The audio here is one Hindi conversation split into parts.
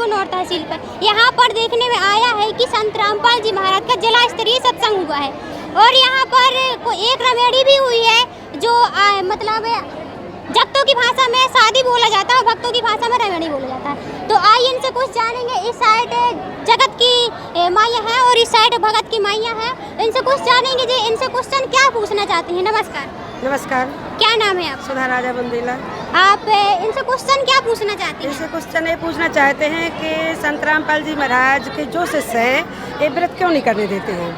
नौर तहसील पर। यहाँ पर देखने में आया है कि संत रामपाल जी महाराज का जिला स्तरीय सत्संग हुआ है और यहाँ पर एक रमेड़ी भी हुई है जो मतलब जगतों की भाषा में शादी बोला जाता है और भक्तों की भाषा में रमेड़ी बोला जाता है। तो आइए इनसे कुछ जानेंगे। इस साइड जगत की माइया है और इस साइड भगत की माइया है। इनसे कुछ जानेंगे जी, इनसे क्वेश्चन क्या पूछना चाहती हैं। नमस्कार। नमस्कार। क्या नाम है आपका? सुधा राजा बंदेला। आप इनसे क्वेश्चन क्या पूछना चाहती हैं? इनसे क्वेश्चन ये पूछना चाहते हैं कि संत रामपाल जी महाराज के जो शिष्य हैं ये व्रत क्यों नहीं करने देते हैं।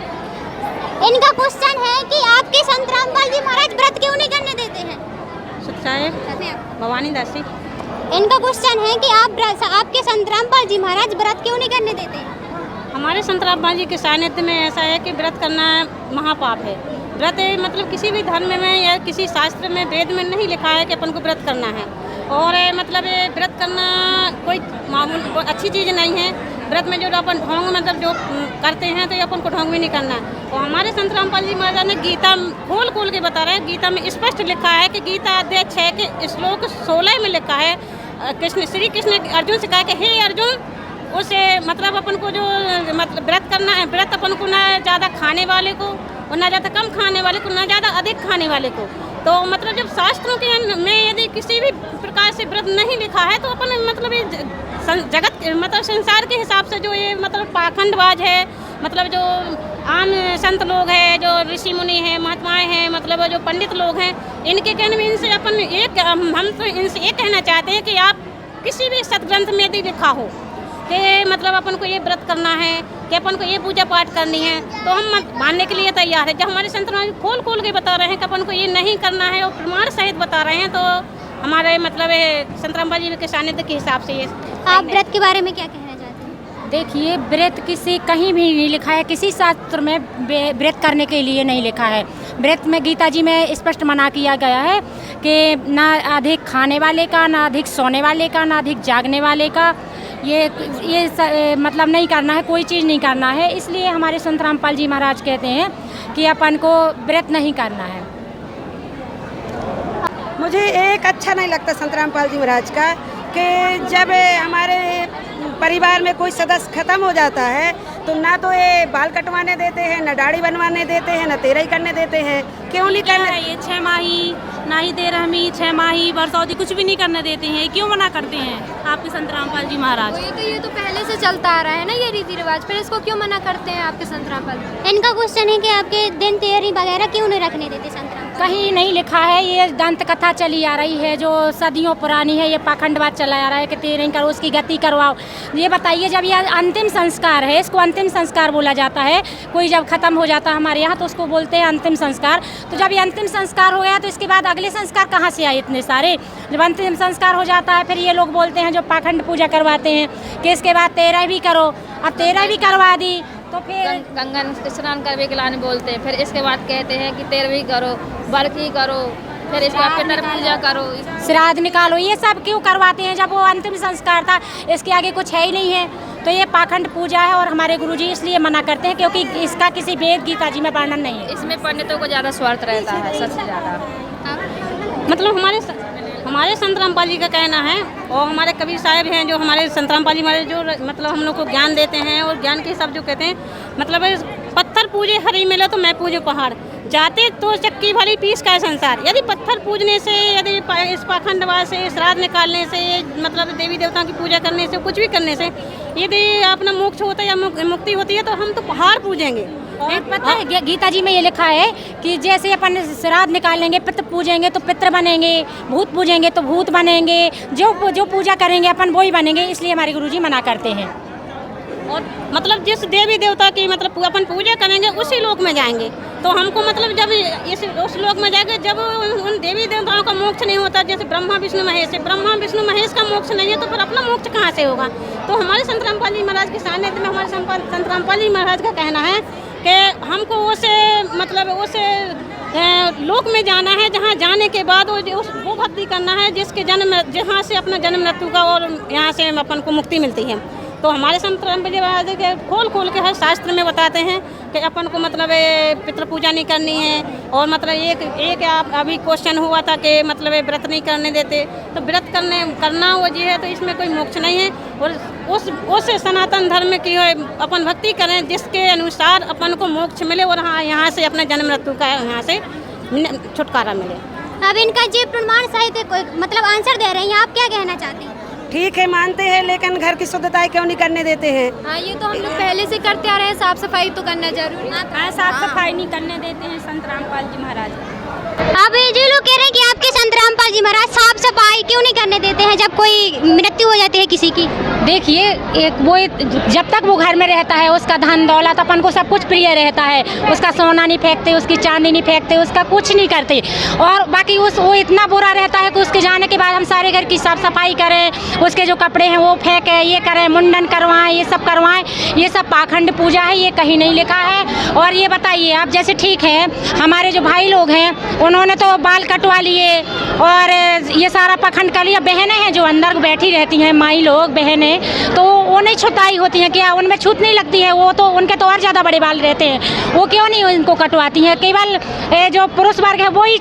इनका क्वेश्चन है कि आपके संत रामपाल जी महाराज व्रत क्यों नहीं करने देते हैं। भवानी दासी। इनका क्वेश्चन है कि आपके संत रामपाल जी महाराज व्रत क्यों नहीं करने देते हैं। हमारे संत रामपाल जी के सानिध्य में ऐसा है कि व्रत करना महापाप है। व्रत मतलब किसी भी धर्म में या किसी शास्त्र में वेद में नहीं लिखा है कि अपन को व्रत करना है और मतलब व्रत करना कोई मामूल अच्छी चीज़ नहीं है। व्रत में जो अपन ढोंग मतलब जो करते हैं तो ये अपन को ढोंग भी नहीं करना है। और हमारे संत रामपाल जी महाराज ने गीता खोल खोल के बता रहे हैं। गीता में स्पष्ट लिखा है कि गीता अध्याय 6 के श्लोक 16 में लिखा है, श्री कृष्ण अर्जुन से कहा कि हे अर्जुन, उसे मतलब अपन को जो मतलब व्रत करना है, व्रत अपन को ना ज़्यादा खाने वाले को और ना ज़्यादा कम खाने वाले को, ना ज़्यादा अधिक खाने वाले को। तो मतलब जब शास्त्रों के में यदि किसी भी प्रकार से व्रत नहीं लिखा है तो अपन मतलब ये जगत मतलब संसार के हिसाब से जो ये मतलब पाखंडबाज है, मतलब जो आम संत लोग हैं, जो ऋषि मुनि हैं, महात्माएं हैं, मतलब जो पंडित लोग हैं, इनके कहने में इनसे अपन हम तो इनसे ये कहना चाहते हैं कि आप किसी भी सतग्रंथ में यदि लिखा हो कि मतलब अपन को ये व्रत करना है कि अपन को ये पूजा पाठ करनी है तो हम मानने के लिए तैयार है। जब हमारे संत खोल खोल के बता रहे हैं कि अपन को ये नहीं करना है और प्रमाण सहित बता रहे हैं तो हमारे मतलब संत रामपाल जी के सानिध्य के हिसाब से ये। आप व्रत के बारे में क्या कहना चाहते हैं? देखिए, व्रत किसी कहीं भी नहीं लिखा है, किसी शास्त्र में व्रत करने के लिए नहीं लिखा है। व्रत में गीता जी में स्पष्ट मना किया गया है कि ना अधिक खाने वाले का, ना अधिक सोने वाले का, ना अधिक जागने वाले का, ये मतलब नहीं करना है, कोई चीज़ नहीं करना है। इसलिए हमारे संत रामपाल जी महाराज कहते हैं कि अपन को व्रत नहीं करना है। मुझे एक अच्छा नहीं लगता संत रामपाल जी महाराज का कि जब हमारे परिवार में कोई सदस्य खत्म हो जाता है तो ना तो ये बाल कटवाने देते हैं, ना दाढ़ी बनवाने देते हैं, ना तेरही करने देते हैं। क्यों नहीं करने? ये 6 माही ना ही 13वीं 6 माही वर्षौती कुछ भी नहीं करने देते हैं। क्यों मना करते हैं आपके संत रामपाल जी महाराज? ये तो पहले से चलता आ रहा है ना ये रीति रिवाज, फिर इसको क्यों मना करते हैं आपके संत रामपाल? इनका क्वेश्चन है कि आपके दिन तेरही वगैरह क्यों नहीं रखने देते संत रामपाल? कहीं नहीं लिखा है। ये दंत कथा चली आ रही है जो सदियों पुरानी है, ये पाखंडवाद चला आ रहा है कि तेरही करो, उसकी गति करवाओ। ये बताइए, जब यह अंतिम संस्कार है, इसको अंतिम संस्कार बोला जाता है। कोई जब खत्म हो जाता है हमारे यहाँ तो उसको बोलते हैं अंतिम संस्कार। तो जब ये अंतिम संस्कार हो गया तो इसके बाद अगले संस्कार कहाँ से आए इतने सारे? जब अंतिम संस्कार हो जाता है फिर ये लोग बोलते हैं जो पाखंड पूजा करवाते हैं कि इसके बाद तेरह भी करो। अब तेरह भी करवा दी तो फिर गंगा स्नान करने के लाने बोलते हैं, फिर इसके बाद कहते हैं कि 13वीं करो, बरकी करो, फिर इसके बाद पितर पूजा करो, श्राद्ध निकालो। ये सब क्यों करवाते हैं जब वो अंतिम संस्कार था? इसके आगे कुछ है ही नहीं है। तो ये पाखंड पूजा है और हमारे गुरुजी इसलिए मना करते हैं क्योंकि इसका किसी वेद गीता जी में वर्णन नहीं है। इसमें पंडितों को ज़्यादा स्वार्थ रहता है, सबसे ज़्यादा। मतलब हमारे संत रामपाल जी का कहना है और हमारे कबीर साहब हैं जो हमारे संत रामपाल जी हमारे जो मतलब हम लोग को ज्ञान देते हैं और ज्ञान के हिसाब जो कहते हैं मतलब पत्थर पूजे हरी मिले तो मैं पूजे पहाड़, जाते तो चक्की भली पीस का संसार। यदि पत्थर पूजने से, यदि इस पाखंडवाद से, श्राद्ध निकालने से, मतलब देवी देवताओं की पूजा करने से, कुछ भी करने से यदि अपना मोक्ष होता है या मुक्ति होती है तो हम तो पहाड़ पूजेंगे। पता है गीता जी में ये लिखा है कि जैसे अपन श्राद्ध निकालेंगे, पितृ पूजेंगे तो पितृ बनेंगे, भूत पूजेंगे तो भूत बनेंगे, जो पूजा करेंगे अपन वो ही बनेंगे। इसलिए हमारे गुरुजी मना करते हैं। और मतलब जिस देवी देवता की मतलब अपन पूजा करेंगे उसी लोक में जाएंगे। तो हमको मतलब जब उस लोक में जाएंगे जब उन देवी देवताओं का मोक्ष नहीं होता, जैसे ब्रह्मा विष्णु महेश है, ब्रह्मा विष्णु महेश का मोक्ष नहीं है तो फिर अपना मोक्ष कहाँ से होगा? तो हमारे संत रामपाल जी महाराज के सानिध्य में हमारे संत रामपाल जी महाराज का कहना है कि हमको उसे मतलब उसे लोक में जाना है जहाँ जाने के बाद वो भक्ति करना है जिसके जहाँ से अपना जन्म मृत्यु का और यहाँ से अपन को मुक्ति मिलती है। तो हमारे संत रामपाल जी महाराज के खोल के हर शास्त्र में बताते हैं कि अपन को मतलब पितृ पूजा नहीं करनी है। और मतलब एक आप अभी क्वेश्चन हुआ था कि मतलब व्रत नहीं करने देते, तो व्रत करना वो जी है, तो इसमें कोई मोक्ष नहीं है। और उस सनातन धर्म की अपन भक्ति करें जिसके अनुसार अपन को मोक्ष मिले और हाँ यहाँ से अपने जन्म मृत्यु का यहाँ से छुटकारा मिले। अब इनका जी प्रमाण सहित मतलब आंसर दे रहे हैं, आप क्या कहना चाहते हैं? ठीक है, मानते हैं, लेकिन घर की शुद्धता क्यों नहीं करने देते हैं? हाँ, ये तो हम लोग पहले से करते आ रहे हैं, साफ सफाई तो करना जरूरी है। हाँ, साफ सफाई नहीं करने देते हैं संत रामपाल जी महाराज। अब जो लोग कह रहे हैं कि आपके संत रामपाल जी महाराज साफ सफाई क्यों नहीं करने देते हैं जब कोई मृत्यु हो जाती है किसी की? देखिए, जब तक वो घर में रहता है उसका धन दौलत अपन को सब कुछ प्रिय रहता है, उसका सोना नहीं फेंकते, उसकी चांदी नहीं फेंकते, उसका कुछ नहीं करते। और बाकी वो इतना बुरा रहता है कि उसके जाने के बाद हम सारे घर की साफ सफाई करें, उसके जो कपड़े हैं वो फेंकें, ये करें, मुंडन करवाएं, ये सब करवाएं। ये सब पाखंड पूजा है, ये कहीं नहीं लिखा है। और ये बताइए आप, जैसे ठीक है हमारे जो भाई लोग हैं उन्होंने तो बाल कटवा लिए और ये सारा पाखंड कर लिया। बहनें हैं जो अंदर बैठी रहती हैं, माई लोग बहनें, तो वो नहीं छुताई होती हैं क्या? उनमें छूत नहीं लगती है? वो तो उनके तो और ज़्यादा बड़े बाल रहते हैं, वो क्यों नहीं उनको कटवाती हैं? केवल जो पुरुष वर्ग है वही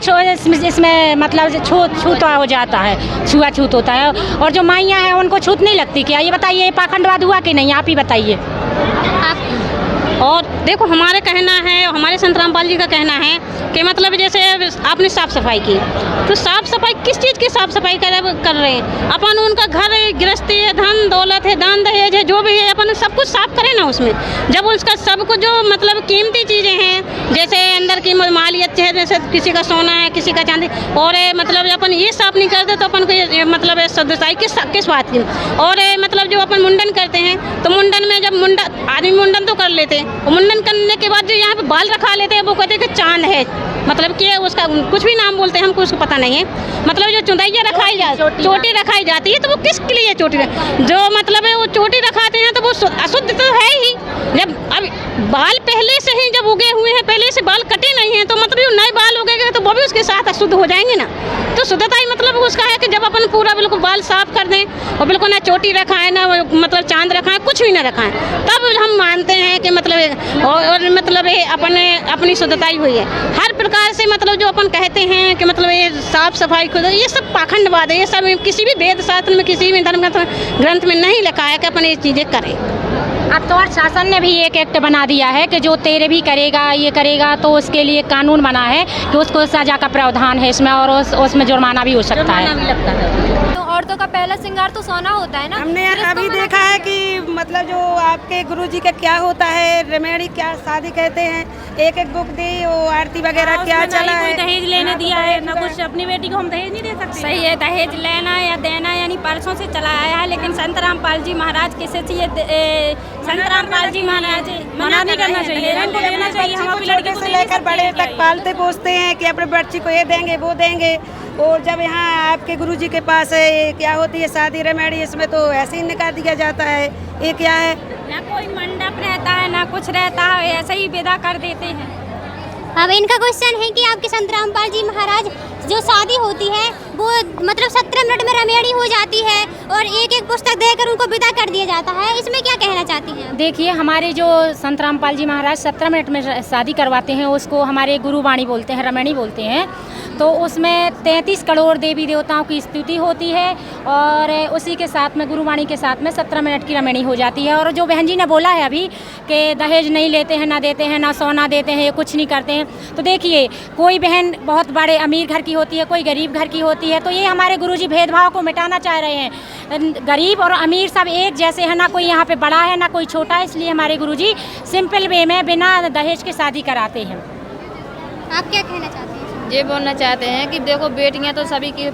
इसमें मतलब छूत हो जाता है, छुआछूत होता है। और जो माइयाँ हैं उनको छूत नहीं लगती क्या? ये बताइए, पाखंडवाद हुआ कि नहीं? आप ही बताइए। और देखो, हमारे कहना है, हमारे संत रामपाल जी का कहना है कि मतलब जैसे आपने साफ़ सफाई की, तो साफ़ सफाई किस चीज़ की साफ़ सफाई कर रहे हैं? अपन उनका घर है, गृहस्थी है, धन दौलत है, दान दहेज है, जो भी है अपन सब कुछ साफ़ करें ना उसमें। जब उसका सब कुछ जो मतलब कीमती चीज़ें हैं, जैसे अंदर की मालियत है, जैसे किसी का सोना है, किसी का चांदी, और मतलब अपन ये साफ़ नहीं करते तो अपन को मतलब सदस्यता किस बात की? और मतलब जो अपन मुंडन करते हैं, तो मुंडन में जब आदमी मुंडन तो कर लेते हैं, और मुंडन करने के बाद जो यहाँ पे बाल रखा लेते हैं वो कहते हैं कि चांद है, मतलब कि उसका कुछ भी नाम बोलते हैं, हमको उसको पता नहीं है। मतलब जो चुंदैया रखाई जाती, चोटी रखाई जाती है, तो वो किसके लिए चोटी जो मतलब है वो चोटी रखाते हैं, तो वो अशुद्ध तो है ही। जब अब बाल पहले से ही जब उगे हुए हैं, पहले से बाल कटे नहीं हैं, तो मतलब जो नए बाल उगेंगे तो वो भी उसके साथ अशुद्ध हो जाएंगे ना। तो शुद्धता ही मतलब उसका है कि जब अपन पूरा बिल्कुल बाल साफ कर दें और बिल्कुल ना चोटी रखाएं, ना मतलब चांद रखाएं, कुछ भी ना रखाएं, तब हम मानते हैं कि मतलब और मतलब अपनी शुद्धता ही हुई है। हर प्रकार से मतलब जो अपन कहते हैं कि मतलब ये साफ सफाई खुद, ये सब पाखंडवाद है। ये सब किसी भी वेद शास्त्र में, किसी भी धर्म ग्रंथ में नहीं लिखा है कि अपन ये चीज़ें करें। अब तो और शासन ने भी एक एक्ट बना दिया है कि जो तेरे भी करेगा, ये करेगा, तो उसके लिए कानून बना है कि उसको सजा का प्रावधान है इसमें, और उसमें जुर्माना भी हो सकता है। तो औरतों का पहला श्रृंगार तो सोना होता है ना। हमने अभी देखा है कि मतलब जो आपके गुरुजी का क्या होता है, रेमेडी क्या शादी कहते हैं, एक बुक दी, वो आरती वगैरह क्या चला है। दहेज लेने दिया है ना कुछ, अपनी बेटी को हम दहेज नहीं दे सकते। सही है, दहेज लेना या देना यानी परसों से चला आया है, लेकिन संत रामपाल जी महाराज किसे चाहिए? संत रामपाल जी महाराज मना नहीं करना चाहिए, इनको देना चाहिए। हम अपनी लड़की से लेकर बड़े तक पालते पोसते हैं कि अपने बच्ची को ये देंगे वो देंगे, और जब यहाँ आपके गुरुजी के पास है क्या होती है शादी रेमेडी, इसमें तो ऐसे ही निकाल दिया जाता है। ये क्या है? ना कोई मंडप रहता है, ना कुछ रहता है, ऐसे ही विदा कर देते हैं। अब इनका क्वेश्चन है कि आपके संत रामपाल जी महाराज जो शादी होती है वो मतलब 17 मिनट में रेमेडी हो जाती है और एक एक पुस्तक देकर उनको विदा कर दिया जाता है, इसमें क्या कहना चाहती हैं? देखिए, हमारे जो संत रामपाल जी महाराज 17 मिनट में शादी करवाते हैं, उसको हमारे गुरुवाणी बोलते हैं, रमणी बोलते हैं। तो उसमें 33 करोड़ देवी देवताओं की स्तुति होती है, और उसी के साथ में गुरुवाणी के साथ में 17 मिनट की रमणी हो जाती है। और जो बहन जी ने बोला है अभी कि दहेज नहीं लेते हैं, ना देते हैं, ना सोना देते हैं, कुछ नहीं करते हैं, तो देखिए, कोई बहन बहुत बड़े अमीर घर की होती है, कोई गरीब घर की होती है, तो ये हमारे गुरुजी भेदभाव को मिटाना चाह रहे हैं। गरीब और अमीर सब एक जैसे हैं, ना कोई यहाँ पे बड़ा है ना कोई छोटा है, इसलिए हमारे गुरुजी सिंपल वे में बिना दहेज के शादी कराते हैं। आप क्या कहना चाहते हैं? ये बोलना चाहते हैं कि देखो, बेटियां तो सभी की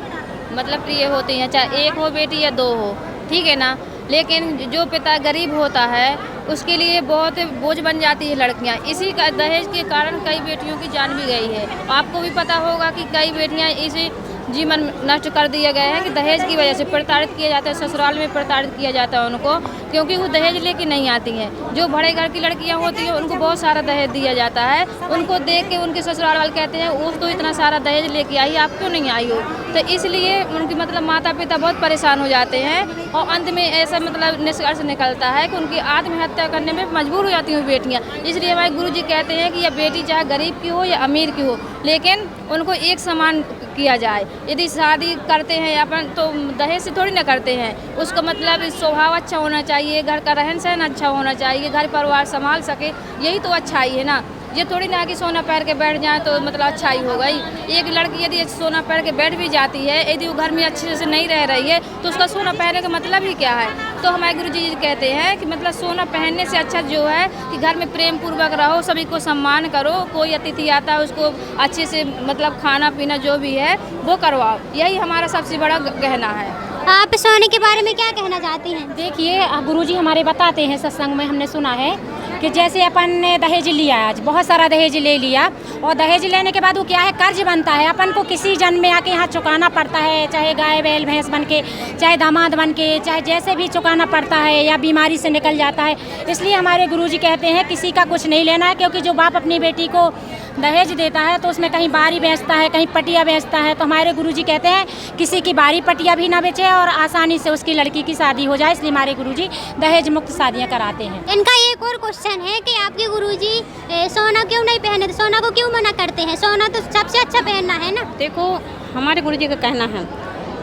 मतलब प्रिय होती हैं, चाहे एक हो बेटी या दो हो, ठीक है ना। लेकिन जो पिता गरीब होता है उसके लिए बहुत बोझ बन जाती है लड़कियां। इसी का दहेज के कारण कई बेटियों की जान भी गई है। आपको भी पता होगा कि कई बेटियां इसी जीवन नष्ट कर दिया गया है कि दहेज की वजह से प्रताड़ित किया जाता है, ससुराल में प्रताड़ित किया जाता है उनको, क्योंकि वो दहेज लेके नहीं आती हैं। जो बड़े घर की लड़कियां होती हैं उनको बहुत सारा दहेज दिया जाता है, उनको देख के उनके ससुराल वाले कहते हैं वो तो इतना सारा दहेज लेके आई, आप क्यों नहीं आई हो। तो इसलिए उनकी मतलब माता पिता बहुत परेशान हो जाते हैं और अंत में ऐसा मतलब निष्कर्ष निकलता है कि उनकी आत्महत्या करने में मजबूर हो जाती हैं बेटियाँ। इसलिए हमारे गुरुजी कहते हैं कि यह बेटी चाहे गरीब की हो या अमीर की हो, लेकिन उनको एक समान किया जाए। यदि शादी करते हैं अपन तो दहेज से थोड़ी ना करते हैं, उसका मतलब स्वभाव अच्छा होना चाहिए, घर का रहन सहन अच्छा होना चाहिए, घर परिवार संभाल सके, यही तो अच्छाई है ना। ये थोड़ी ना कि सोना पहन के बैठ जाए तो मतलब अच्छाई हो गई। एक लड़की यदि सोना पहन के बैठ भी जाती है, यदि वो घर में अच्छे से नहीं रह रही है तो उसका सोना पहनने का मतलब ही क्या है। तो हमारे गुरुजी जी कहते हैं कि मतलब सोना पहनने से अच्छा जो है कि घर में प्रेम पूर्वक रहो, सभी को सम्मान करो, कोई अतिथि आता है उसको अच्छे से मतलब खाना पीना जो भी है वो करवाओ, यही हमारा सबसे बड़ा गहना है। आप सोने के बारे में क्या कहना चाहती हैं? देखिए गुरुजी हमारे बताते हैं, सत्संग में हमने सुना है कि जैसे अपन ने दहेज लिया, आज बहुत सारा दहेज ले लिया और दहेज लेने के बाद वो क्या है, कर्ज बनता है, अपन को किसी जन्म में आके यहाँ चुकाना पड़ता है, चाहे गाय बैल भैंस बन के, चाहे दामाद बन के, चाहे जैसे भी चुकाना पड़ता है या बीमारी से निकल जाता है। इसलिए हमारे गुरुजी कहते हैं किसी का कुछ नहीं लेना है, क्योंकि जो बाप अपनी बेटी को दहेज देता है तो उसमें कहीं बारी बेचता है, कहीं पटिया बेचता है। तो हमारे गुरुजी कहते हैं किसी की बारी पटिया भी ना बेचे और आसानी से उसकी लड़की की शादी हो जाए, इसलिए हमारे गुरुजी दहेज मुक्त शादियाँ कराते हैं। इनका एक और क्वेश्चन है कि आपके गुरुजी सोना क्यों नहीं पहने, सोना को क्यों मना करते हैं? सोना तो सबसे अच्छा पहनना है ना। देखो हमारे गुरुजी का कहना है,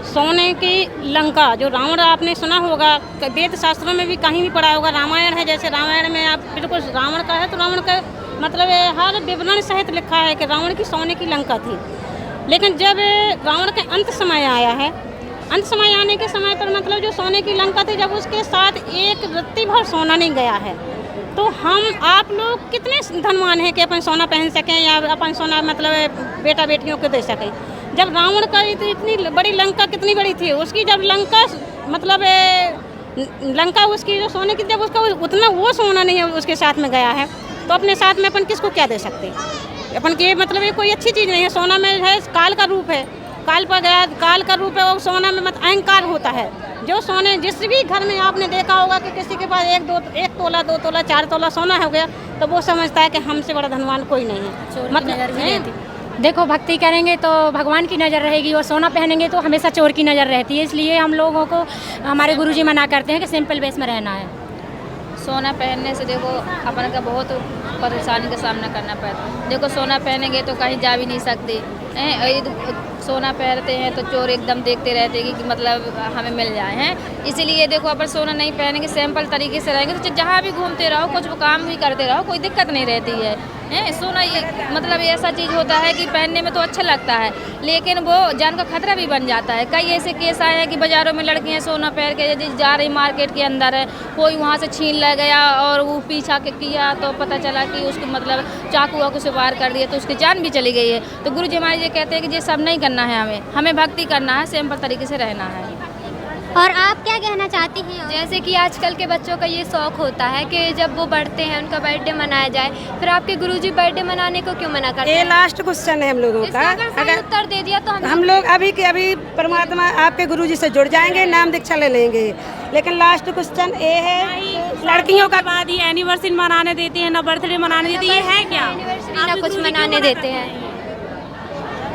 सोने की लंका जो रावण, आपने सुना होगा, वेद शास्त्रों में भी कहीं भी पढ़ा होगा, रामायण है, जैसे रामायण में आप बिल्कुल रावण का है तो रावण का मतलब हर विवरण सहित लिखा है कि रावण की सोने की लंका थी। लेकिन जब रावण के अंत समय आया है, अंत समय आने के समय पर मतलब जो सोने की लंका थी, जब उसके साथ एक रत्ती भर सोना नहीं गया है, तो हम आप लोग कितने धनवान हैं कि अपन सोना पहन सकें या अपन सोना मतलब बेटा बेटियों को दे सकें। जब रावण का इतनी बड़ी लंका कितनी बड़ी थी, उसकी जब लंका मतलब लंका उसकी जो सोने की, जब उसका उतना वो सोना नहीं है उसके साथ में गया है, तो अपने साथ में अपन किसको क्या दे सकते हैं। अपन के मतलब ये कोई अच्छी चीज़ नहीं है। सोना में है काल का रूप है, काल पर गया, काल का रूप है, और सोना में मतलब अहंकार होता है। जो सोने जिस भी घर में आपने देखा होगा कि किसी के पास एक तोला 2 तोला 4 तोला सोना हो गया तो वो समझता है कि हमसे बड़ा धनवान कोई नहीं है। मतलब देखो भक्ति करेंगे तो भगवान की नज़र रहेगी और सोना पहनेंगे तो हमेशा चोर की नज़र रहती है। इसलिए हम लोगों को हमारे गुरुजी मना करते हैं कि सिंपल बेस में रहना है। सोना पहनने से देखो अपन का बहुत परेशानी का सामना करना पड़ता है। देखो सोना पहनेंगे तो कहीं जा भी नहीं सकते हैं, सोना पहनते हैं तो चोर एकदम देखते रहते हैं कि मतलब हमें मिल जाए हैं। इसीलिए देखो अपन सोना नहीं पहनेंगे, सिंपल तरीके से रहेंगे तो जहाँ भी घूमते रहो, कुछ काम भी करते रहो, कोई दिक्कत नहीं रहती है। सोना मतलब ऐसा चीज़ होता है कि पहनने में तो अच्छा लगता है, लेकिन वो जान का खतरा भी बन जाता है। कई ऐसे केस आए हैं कि बाज़ारों में लड़कियां सोना पहन के यदि जा रही मार्केट के अंदर है, कोई वहाँ से छीन ले गया और वो पीछा के किया तो पता चला कि उसको मतलब चाकू वाकू से वार कर दिया तो उसकी जान भी चली गई है। तो गुरुजी हमारे ये कहते हैं कि ये सब नहीं करना है, हमें भक्ति करना है, सिंपल तरीके से रहना है। और आप क्या कहना चाहती हैं? जैसे कि आजकल के बच्चों का ये शौक होता है कि जब वो बढ़ते हैं उनका बर्थडे मनाया जाए, फिर आपके गुरुजी बर्थडे मनाने को क्यों मना करते हैं? ये लास्ट क्वेश्चन है हम लोगों का। अगर उत्तर दे दिया तो हम लोग अभी के अभी परमात्मा आपके गुरुजी से जुड़ जाएंगे, नाम दीक्षा ले लेंगे। लेकिन लास्ट क्वेश्चन ये है, लड़कियों का बाद ही एनिवर्सरी मनाने देते हैं, ना बर्थडे मनाने देते हैं, ये है क्या? ना कुछ मनाने देते हैं।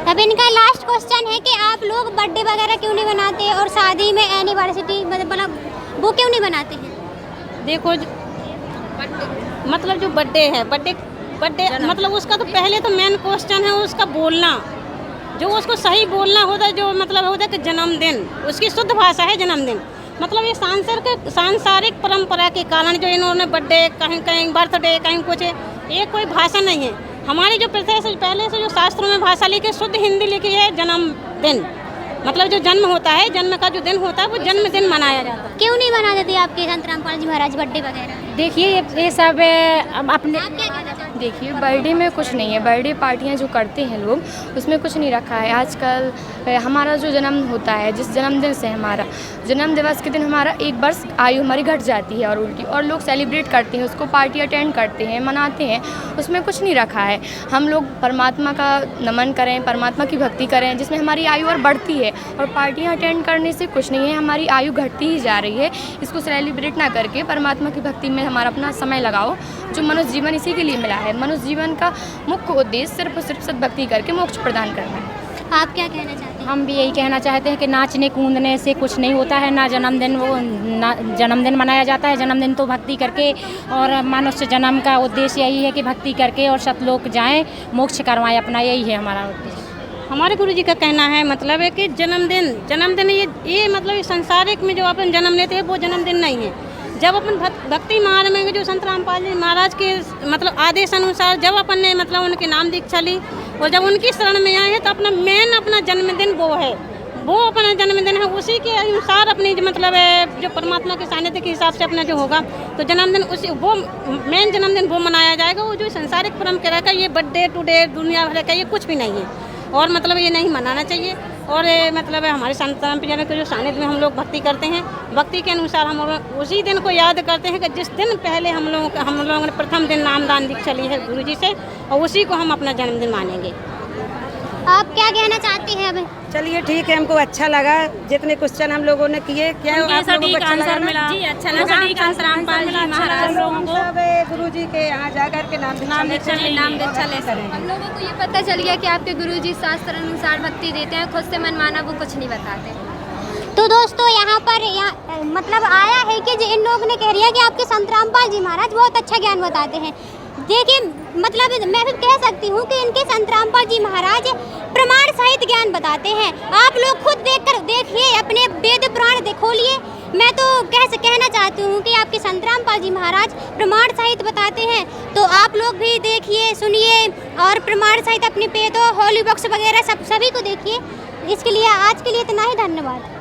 अब इनका लास्ट क्वेश्चन है कि आप लोग बर्थडे वगैरह क्यों नहीं बनाते और शादी में एनिवर्सरी मतलब वो क्यों नहीं बनाते हैं? देखो मतलब जो बर्थडे है, बर्थडे मतलब उसका तो पहले तो मेन क्वेश्चन है उसका बोलना, जो उसको सही बोलना होता है, जो मतलब होता है कि जन्मदिन, उसकी शुद्ध भाषा है जन्मदिन। मतलब ये सांसारिक परंपरा के कारण जो इन्होंने बर्थडे कहीं कहीं बर्थडे कहीं कुछ, ये कोई भाषा नहीं है। हमारी जो पहले से जो शास्त्रों में भाषा लिखी, शुद्ध हिंदी लिखी है जन्मदिन, मतलब जो जन्म होता है, जन्म का जो दिन होता है वो जन्मदिन मनाया जाता है। क्यों नहीं मना देते आपके संत रामपाल जी महाराज बर्थडे वगैरह? देखिए ये सब अपने आप क्या कहना चाहते हैं? देखिए, बर्थडे में कुछ नहीं है। बर्थडे पार्टियां जो करते हैं लोग, उसमें कुछ नहीं रखा है। आजकल हमारा जो जन्म होता है, जिस जन्मदिन से हमारा जन्म दिवस के दिन हमारा 1 वर्ष आयु हमारी घट जाती है और उल्टी, और लोग सेलिब्रेट करते हैं उसको, पार्टी अटेंड करते हैं, मनाते हैं, उसमें कुछ नहीं रखा है। हम लोग परमात्मा का नमन करें, परमात्मा की भक्ति करें, जिसमें हमारी आयु और बढ़ती है। और पार्टियाँ अटेंड करने से कुछ नहीं है, हमारी आयु घटती ही जा रही है। इसको सेलिब्रेट ना करके परमात्मा की भक्ति में हमारा अपना समय लगाओ। जो मनुष्य जीवन इसी के लिए मिला है। मनुष्य जीवन का मुख्य उद्देश्य सिर्फ और सिर्फ सद्भक्ति करके मोक्ष प्रदान करना है। आप क्या कहना चाहते हैं? हम भी यही कहना चाहते हैं कि नाचने कूदने से कुछ नहीं होता है। ना जन्मदिन मनाया जाता है। जन्मदिन तो भक्ति करके, और मनुष्य जन्म का उद्देश्य यही है कि भक्ति करके और सतलोक जाएं, मोक्ष करवाएं अपना, यही है हमारा उद्देश्य। हमारे गुरुजी का कहना है मतलब है कि जन्मदिन ये मतलब इस संसारिक में जो अपन जन्म लेते हैं वो जन्मदिन नहीं है। जब अपन भक्ति मार्ग में जो संत रामपाल जी महाराज के मतलब आदेश अनुसार जब अपन ने मतलब उनके नाम दीक्षा ली और जब उनकी शरण में आए हैं तो अपना जन्मदिन वो है, वो अपना जन्मदिन है। उसी के अनुसार अपनी जो मतलब है जो परमात्मा के सानिध्य के हिसाब से अपना जो होगा तो जन्मदिन उसी वो मेन जन्मदिन वो मनाया जाएगा। वो जो संसारिक परंपरा का ये बर्थडे टुडे दुनिया भर का ये कुछ भी नहीं है और मतलब ये नहीं मनाना चाहिए। और मतलब हमारे संत परंपरा के जो सानिध्य में हम लोग भक्ति करते हैं, भक्ति के अनुसार हम लोग उसी दिन को याद करते हैं कि जिस दिन पहले हम लोगों ने प्रथम दिन नामदान दीक्षा ली है गुरुजी से, और उसी को हम अपना जन्मदिन मानेंगे। आप क्या कहना चाहती हैं अब? चलिए ठीक है, हमको अच्छा लगा जितने क्वेश्चन हम लोगों ने किए। क्या आप लोगों को अच्छा लगा ना? जी अच्छा लगा। सब गुरुजी के यहाँ जाकर के नाम दीक्षा ले करेंगे। हम लोगों को ये पता चल गया कि आपके गुरुजी शास्त्र अनुसार भक्ति देते हैं, खुद से मनमाना वो कुछ नहीं बताते। तो दोस्तों यहाँ पर मतलब आया है कि इन लोगों ने कह रही है कि आपके संत रामपाल जी महाराज बहुत अच्छा ज्ञान बताते हैं। देखिए मतलब मैं भी कह सकती हूँ कि इनके संत रामपाल जी महाराज प्रमाण सहित ज्ञान बताते हैं। आप लोग खुद देखिए, अपने वेद पुराण खोलिए। मैं तो कहना चाहती हूँ कि आपके संत रामपाल जी महाराज प्रमाण सहित बताते हैं, तो आप लोग भी देखिए, सुनिए और प्रमाण सहित अपने पेदों हॉली बॉक्स वगैरह सभी को देखिए। इसके लिए आज के लिए इतना ही, धन्यवाद।